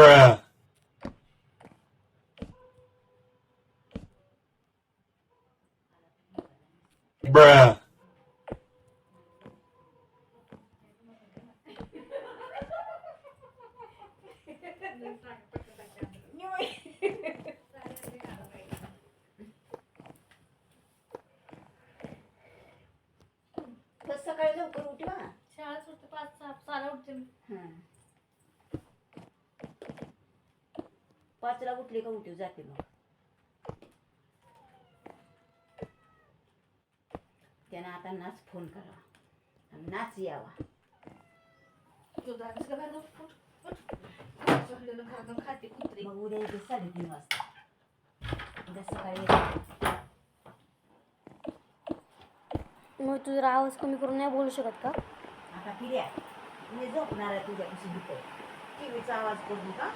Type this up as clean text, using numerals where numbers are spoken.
Bruh. Bruh. बस सकाळी लवकर उठवा. शाळा सुटते 5-6 उठते मी. पाचला उठले का उठीव जाते मग. त्यानं आता नाच फोन करावा आणि नाच यावा. तुझा कसं काय झालं? खाते कुत्री. मग उद्या येते 3:30 वाजता. उद्या सकाळी येते. मग तू जरा आवाज कमी करून नाही बोलू शकत का? आता फिर्या मी झोपणार आहे तुझ्यापाशी. टीव्हीचा आवाज करू का?